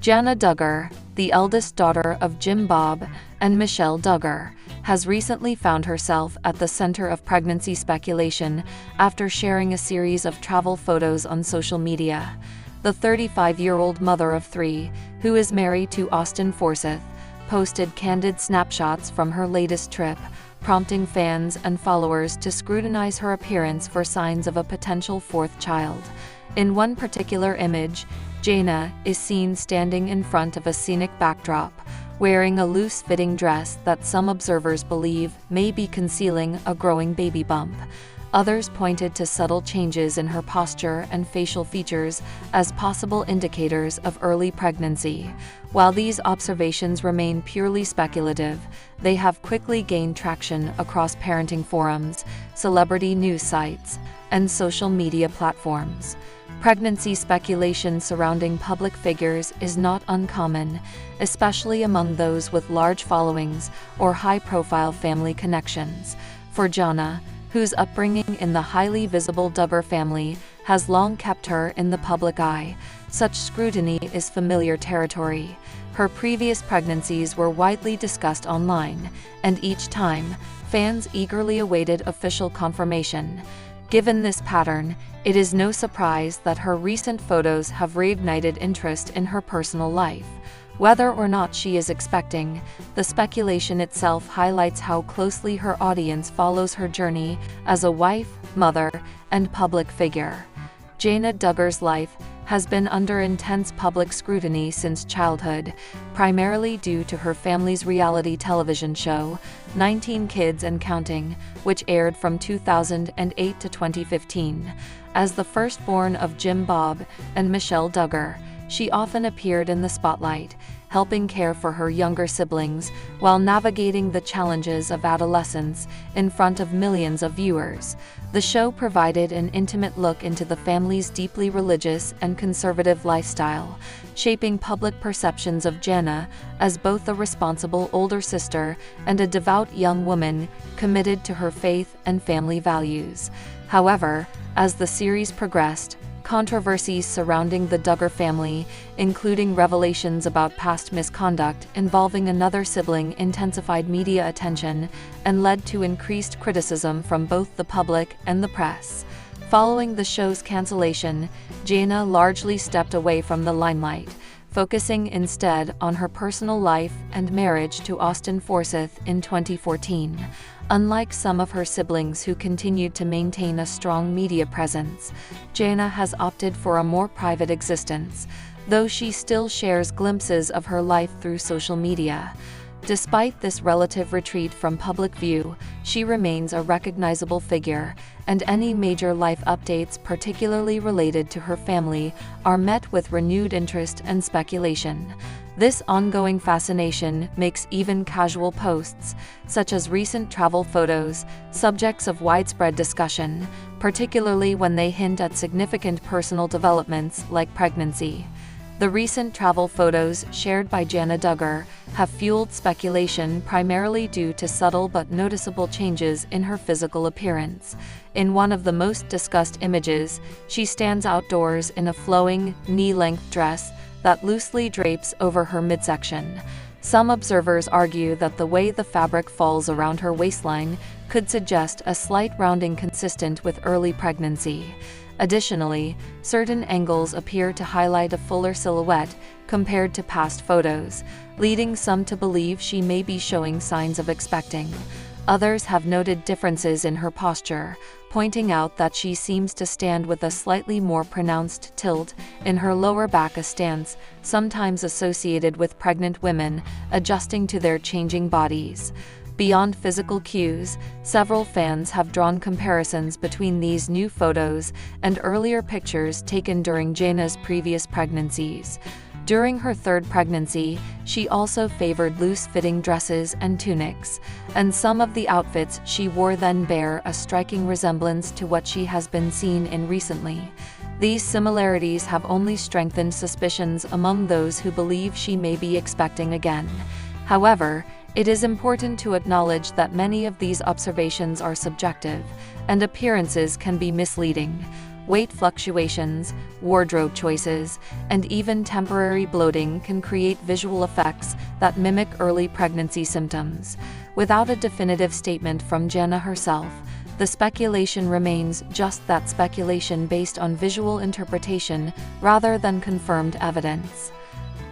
Jana Duggar, the eldest daughter of Jim Bob and Michelle Duggar, has recently found herself at the center of pregnancy speculation after sharing a series of travel photos on social media. The 35-year-old mother of three, who is married to Austin Forsyth, posted candid snapshots from her latest trip, prompting fans and followers to scrutinize her appearance for signs of a potential fourth child. In one particular image, Jana is seen standing in front of a scenic backdrop, wearing a loose-fitting dress that some observers believe may be concealing a growing baby bump. Others pointed to subtle changes in her posture and facial features as possible indicators of early pregnancy. While these observations remain purely speculative, they have quickly gained traction across parenting forums, celebrity news sites, and social media platforms. Pregnancy speculation surrounding public figures is not uncommon, especially among those with large followings or high-profile family connections. For Jana, whose upbringing in the highly visible Duggar family has long kept her in the public eye, such scrutiny is familiar territory. Her previous pregnancies were widely discussed online, and each time, fans eagerly awaited official confirmation. Given this pattern, it is no surprise that her recent photos have reignited interest in her personal life. Whether or not she is expecting, the speculation itself highlights how closely her audience follows her journey as a wife, mother, and public figure. Jana Duggar's life has been under intense public scrutiny since childhood, primarily due to her family's reality television show, 19 Kids and Counting, which aired from 2008 to 2015. As the firstborn of Jim Bob and Michelle Duggar, she often appeared in the spotlight, helping care for her younger siblings while navigating the challenges of adolescence in front of millions of viewers. The show provided an intimate look into the family's deeply religious and conservative lifestyle, shaping public perceptions of Jana as both a responsible older sister and a devout young woman committed to her faith and family values. However, as the series progressed, controversies surrounding the Duggar family, including revelations about past misconduct involving another sibling, intensified media attention and led to increased criticism from both the public and the press. Following the show's cancellation, Jana largely stepped away from the limelight, focusing instead on her personal life and marriage to Austin Forsyth in 2014. Unlike some of her siblings who continued to maintain a strong media presence, Jana has opted for a more private existence, though she still shares glimpses of her life through social media. Despite this relative retreat from public view, she remains a recognizable figure, and any major life updates particularly related to her family are met with renewed interest and speculation. This ongoing fascination makes even casual posts, such as recent travel photos, subjects of widespread discussion, particularly when they hint at significant personal developments like pregnancy. The recent travel photos shared by Jana Duggar have fueled speculation primarily due to subtle but noticeable changes in her physical appearance. In one of the most discussed images, she stands outdoors in a flowing, knee-length dress that loosely drapes over her midsection. Some observers argue that the way the fabric falls around her waistline could suggest a slight rounding consistent with early pregnancy. Additionally, certain angles appear to highlight a fuller silhouette compared to past photos, leading some to believe she may be showing signs of expecting. Others have noted differences in her posture, pointing out that she seems to stand with a slightly more pronounced tilt in her lower back, a stance sometimes associated with pregnant women adjusting to their changing bodies. Beyond physical cues, several fans have drawn comparisons between these new photos and earlier pictures taken during Jana's previous pregnancies. During her third pregnancy, she also favored loose-fitting dresses and tunics, and some of the outfits she wore then bear a striking resemblance to what she has been seen in recently. These similarities have only strengthened suspicions among those who believe she may be expecting again. However, it is important to acknowledge that many of these observations are subjective, and appearances can be misleading. weight fluctuations, wardrobe choices, and even temporary bloating can create visual effects that mimic early pregnancy symptoms. Without a definitive statement from Jana herself, the speculation remains just that, speculation based on visual interpretation rather than confirmed evidence.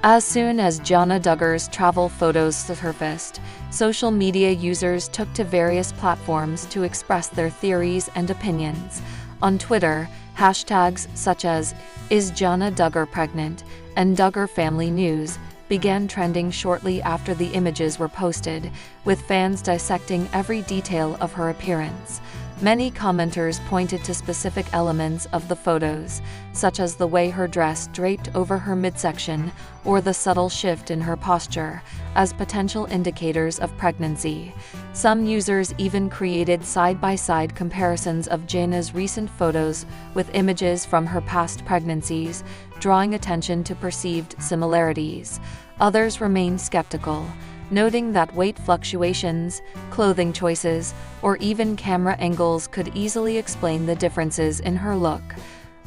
As soon as Jana Duggar's travel photos surfaced, social media users took to various platforms to express their theories and opinions. On Twitter, hashtags such as "Is Jana Duggar pregnant?" and "Duggar Family News" began trending shortly after the images were posted, with fans dissecting every detail of her appearance. Many commenters pointed to specific elements of the photos, such as the way her dress draped over her midsection or the subtle shift in her posture, as potential indicators of pregnancy. Some users even created side-by-side comparisons of Jana's recent photos with images from her past pregnancies, drawing attention to perceived similarities. Others remained skeptical, noting that weight fluctuations, clothing choices, or even camera angles could easily explain the differences in her look.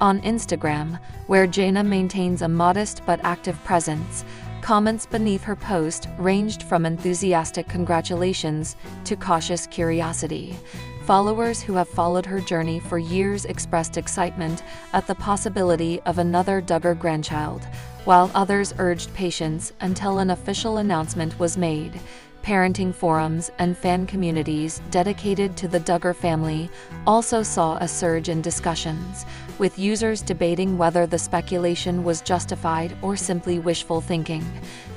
On Instagram, where Jana maintains a modest but active presence, comments beneath her post ranged from enthusiastic congratulations to cautious curiosity. Followers who have followed her journey for years expressed excitement at the possibility of another Duggar grandchild, while others urged patience until an official announcement was made. Parenting forums and fan communities dedicated to the Duggar family also saw a surge in discussions, with users debating whether the speculation was justified or simply wishful thinking.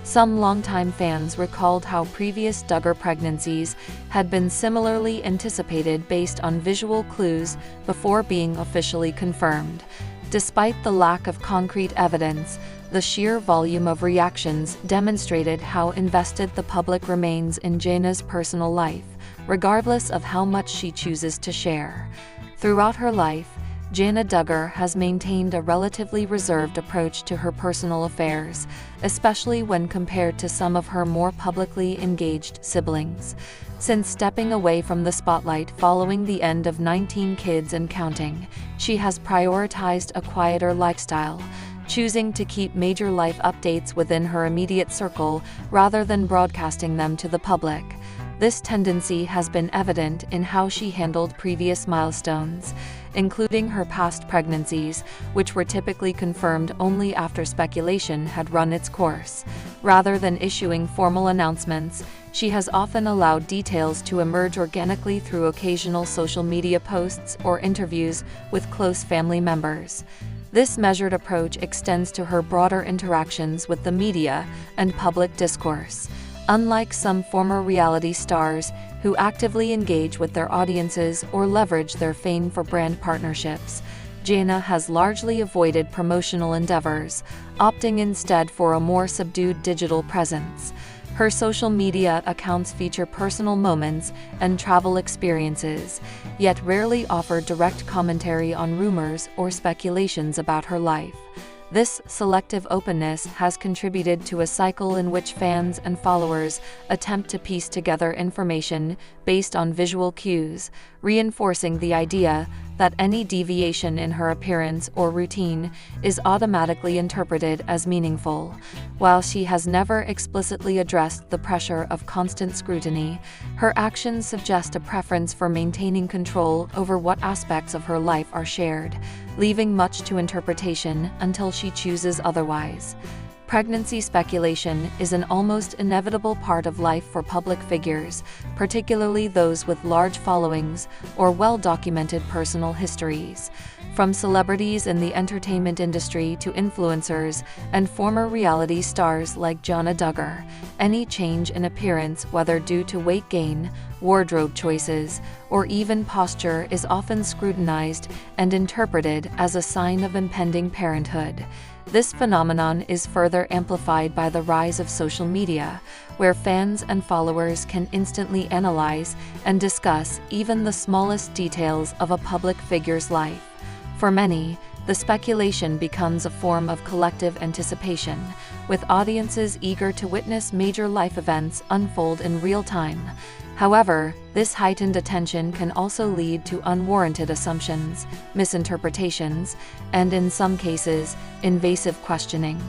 Some longtime fans recalled how previous Duggar pregnancies had been similarly anticipated based on visual clues before being officially confirmed. Despite the lack of concrete evidence, the sheer volume of reactions demonstrated how invested the public remains in Jana's personal life, regardless of how much she chooses to share. Throughout her life, Jana Duggar has maintained a relatively reserved approach to her personal affairs, especially when compared to some of her more publicly engaged siblings. Since stepping away from the spotlight following the end of 19 Kids and Counting, she has prioritized a quieter lifestyle, choosing to keep major life updates within her immediate circle rather than broadcasting them to the public. This tendency has been evident in how she handled previous milestones, including her past pregnancies, which were typically confirmed only after speculation had run its course. Rather than issuing formal announcements, she has often allowed details to emerge organically through occasional social media posts or interviews with close family members. This measured approach extends to her broader interactions with the media and public discourse. Unlike some former reality stars who actively engage with their audiences or leverage their fame for brand partnerships, Jana has largely avoided promotional endeavors, opting instead for a more subdued digital presence. Her social media accounts feature personal moments and travel experiences, yet rarely offer direct commentary on rumors or speculations about her life. This selective openness has contributed to a cycle in which fans and followers attempt to piece together information based on visual cues, reinforcing the idea that any deviation in her appearance or routine is automatically interpreted as meaningful. While she has never explicitly addressed the pressure of constant scrutiny, her actions suggest a preference for maintaining control over what aspects of her life are shared, leaving much to interpretation until she chooses otherwise. Pregnancy speculation is an almost inevitable part of life for public figures, particularly those with large followings or well-documented personal histories. From celebrities in the entertainment industry to influencers and former reality stars like Jana Duggar, any change in appearance, whether due to weight gain, wardrobe choices, or even posture, is often scrutinized and interpreted as a sign of impending parenthood. This phenomenon is further amplified by the rise of social media, where fans and followers can instantly analyze and discuss even the smallest details of a public figure's life. For many, the speculation becomes a form of collective anticipation, with audiences eager to witness major life events unfold in real time. However, this heightened attention can also lead to unwarranted assumptions, misinterpretations, and in some cases, invasive questioning.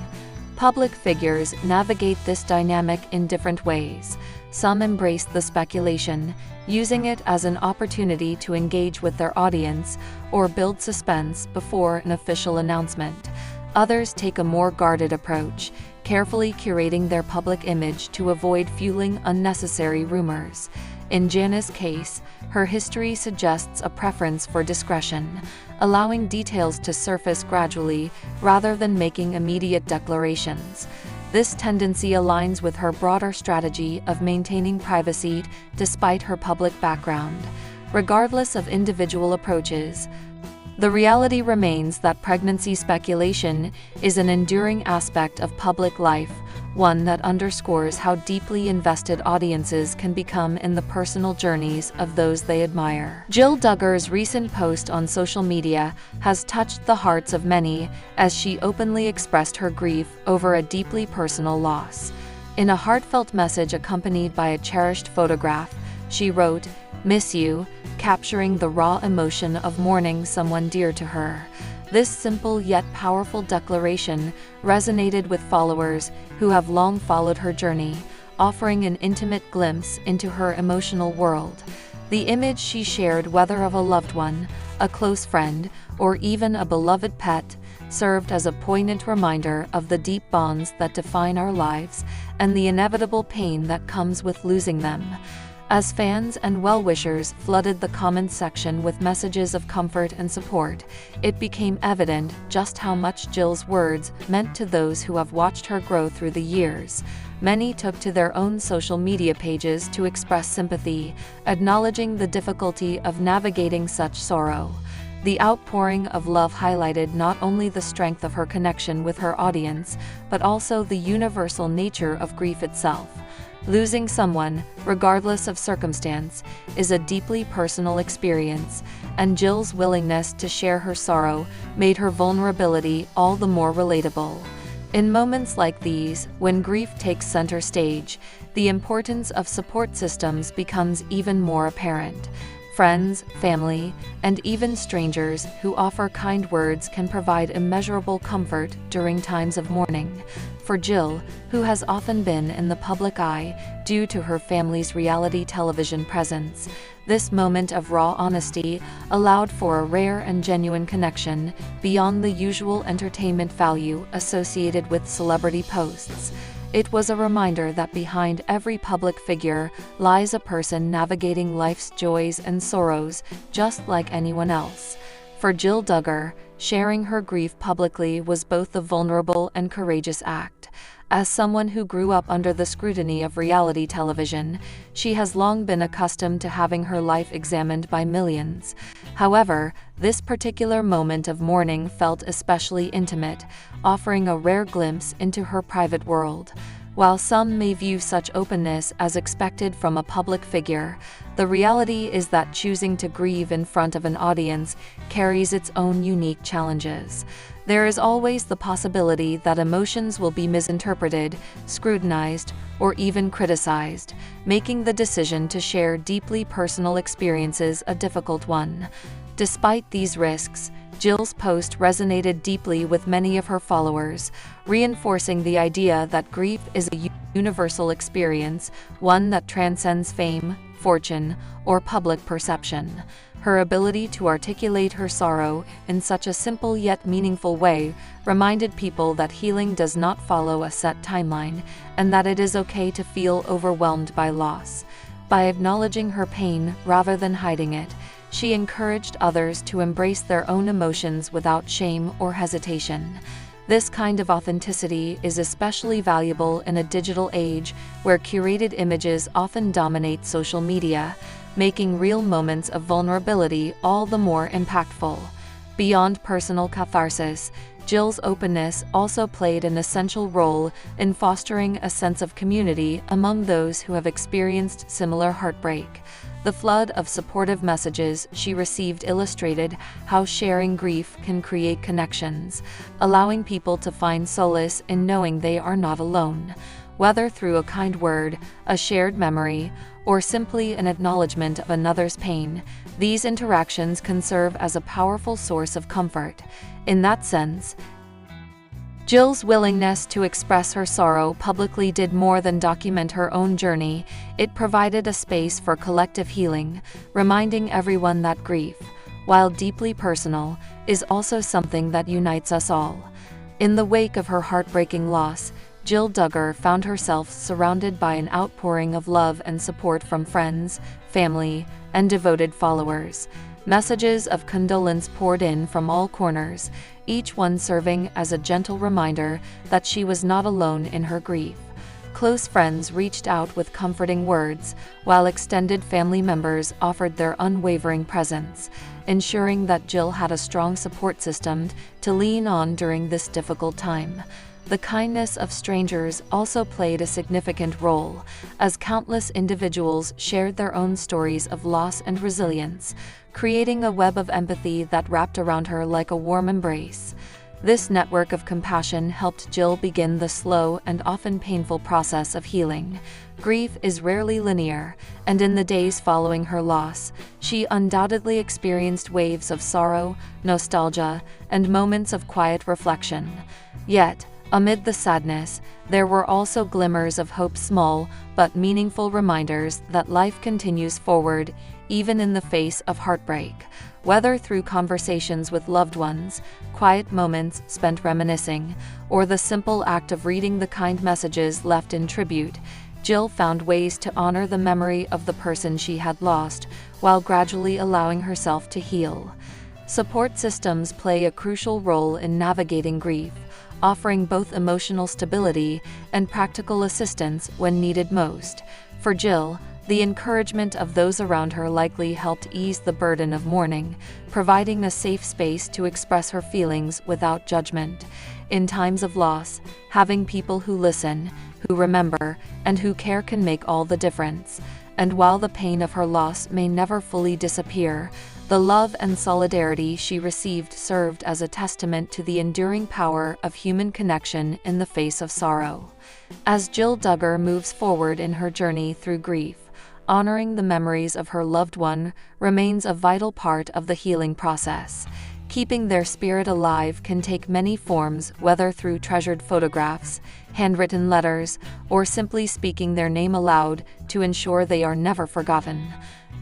Public figures navigate this dynamic in different ways. Some embrace the speculation, using it as an opportunity to engage with their audience or build suspense before an official announcement. Others take a more guarded approach, carefully curating their public image to avoid fueling unnecessary rumors. In Jana's case, her history suggests a preference for discretion, allowing details to surface gradually rather than making immediate declarations. This tendency aligns with her broader strategy of maintaining privacy despite her public background. Regardless of individual approaches, the reality remains that pregnancy speculation is an enduring aspect of public life, one that underscores how deeply invested audiences can become in the personal journeys of those they admire. Jana Duggar's recent post on social media has touched the hearts of many as she openly expressed her grief over a deeply personal loss. In a heartfelt message accompanied by a cherished photograph, she wrote, "Miss you," capturing the raw emotion of mourning someone dear to her. This simple yet powerful declaration resonated with followers who have long followed her journey, offering an intimate glimpse into her emotional world. The image she shared, whether of a loved one, a close friend, or even a beloved pet, served as a poignant reminder of the deep bonds that define our lives and the inevitable pain that comes with losing them. As fans and well-wishers flooded the comments section with messages of comfort and support, it became evident just how much Jill's words meant to those who have watched her grow through the years. Many took to their own social media pages to express sympathy, acknowledging the difficulty of navigating such sorrow. The outpouring of love highlighted not only the strength of her connection with her audience, but also the universal nature of grief itself. Losing someone, regardless of circumstance, is a deeply personal experience, and Jill's willingness to share her sorrow made her vulnerability all the more relatable. In moments like these, when grief takes center stage, the importance of support systems becomes even more apparent. Friends, family, and even strangers who offer kind words can provide immeasurable comfort during times of mourning. For Jill, who has often been in the public eye due to her family's reality television presence, this moment of raw honesty allowed for a rare and genuine connection beyond the usual entertainment value associated with celebrity posts. It was a reminder that behind every public figure lies a person navigating life's joys and sorrows just like anyone else. For Jana Duggar, sharing her grief publicly was both a vulnerable and courageous act. As someone who grew up under the scrutiny of reality television, she has long been accustomed to having her life examined by millions. However, this particular moment of mourning felt especially intimate, offering a rare glimpse into her private world. While some may view such openness as expected from a public figure, the reality is that choosing to grieve in front of an audience carries its own unique challenges. There is always the possibility that emotions will be misinterpreted, scrutinized, or even criticized, making the decision to share deeply personal experiences a difficult one. Despite these risks, Jill's post resonated deeply with many of her followers, reinforcing the idea that grief is a universal experience, one that transcends fame, fortune, or public perception. Her ability to articulate her sorrow in such a simple yet meaningful way reminded people that healing does not follow a set timeline, and that it is okay to feel overwhelmed by loss. By acknowledging her pain rather than hiding it, she encouraged others to embrace their own emotions without shame or hesitation. This kind of authenticity is especially valuable in a digital age where curated images often dominate social media, making real moments of vulnerability all the more impactful. Beyond personal catharsis, Jill's openness also played an essential role in fostering a sense of community among those who have experienced similar heartbreak. The flood of supportive messages she received illustrated how sharing grief can create connections, allowing people to find solace in knowing they are not alone. whether through a kind word, a shared memory, or simply an acknowledgement of another's pain. These interactions can serve as a powerful source of comfort. In that sense, Jill's willingness to express her sorrow publicly did more than document her own journey. It provided a space for collective healing, reminding everyone that grief, while deeply personal, is also something that unites us all. In the wake of her heartbreaking loss, Jill Duggar found herself surrounded by an outpouring of love and support from friends, family, and devoted followers. Messages of condolence poured in from all corners, each one serving as a gentle reminder that she was not alone in her grief. Close friends reached out with comforting words, while extended family members offered their unwavering presence, ensuring that Jill had a strong support system to lean on during this difficult time. The kindness of strangers also played a significant role, as countless individuals shared their own stories of loss and resilience, creating a web of empathy that wrapped around her like a warm embrace. This network of compassion helped Jill begin the slow and often painful process of healing. Grief is rarely linear, and in the days following her loss, she undoubtedly experienced waves of sorrow, nostalgia, and moments of quiet reflection. Yet, amid the sadness, there were also glimmers of hope, small but meaningful reminders that life continues forward, even in the face of heartbreak. Whether through conversations with loved ones, quiet moments spent reminiscing, or the simple act of reading the kind messages left in tribute, Jill found ways to honor the memory of the person she had lost, while gradually allowing herself to heal. Support systems play a crucial role in navigating grief, offering both emotional stability and practical assistance when needed most. For Jill, the encouragement of those around her likely helped ease the burden of mourning, providing a safe space to express her feelings without judgment. In times of loss, having people who listen, who remember, and who care can make all the difference. And while the pain of her loss may never fully disappear, the love and solidarity she received served as a testament to the enduring power of human connection in the face of sorrow. As Jill Duggar moves forward in her journey through grief, honoring the memories of her loved one remains a vital part of the healing process. Keeping their spirit alive can take many forms, whether through treasured photographs, handwritten letters, or simply speaking their name aloud to ensure they are never forgotten.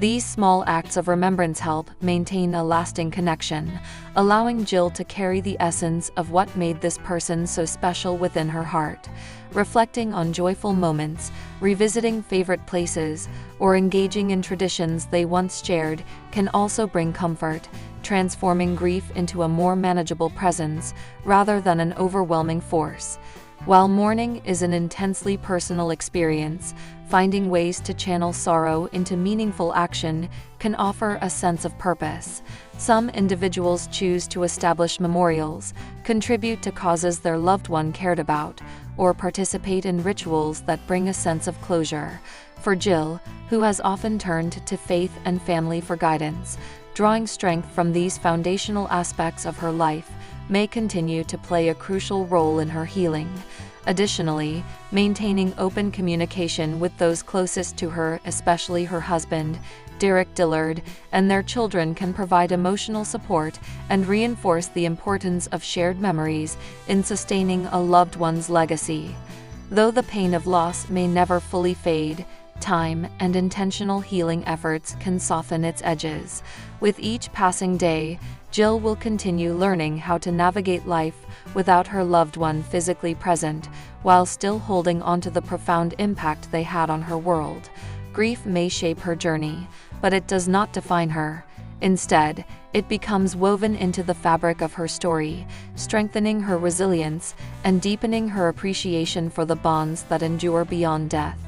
These small acts of remembrance help maintain a lasting connection, allowing Jill to carry the essence of what made this person so special within her heart. Reflecting on joyful moments, revisiting favorite places, or engaging in traditions they once shared can also bring comfort, transforming grief into a more manageable presence rather than an overwhelming force. While mourning is an intensely personal experience, finding ways to channel sorrow into meaningful action can offer a sense of purpose. Some individuals choose to establish memorials, contribute to causes their loved one cared about, or participate in rituals that bring a sense of closure. For Jill, who has often turned to faith and family for guidance, drawing strength from these foundational aspects of her life may continue to play a crucial role in her healing. Additionally, maintaining open communication with those closest to her, especially her husband, Derek Dillard, and their children can provide emotional support and reinforce the importance of shared memories in sustaining a loved one's legacy. Though the pain of loss may never fully fade, time and intentional healing efforts can soften its edges. With each passing day, Jill will continue learning how to navigate life without her loved one physically present, while still holding onto the profound impact they had on her world. Grief may shape her journey, but it does not define her. Instead, it becomes woven into the fabric of her story, strengthening her resilience and deepening her appreciation for the bonds that endure beyond death.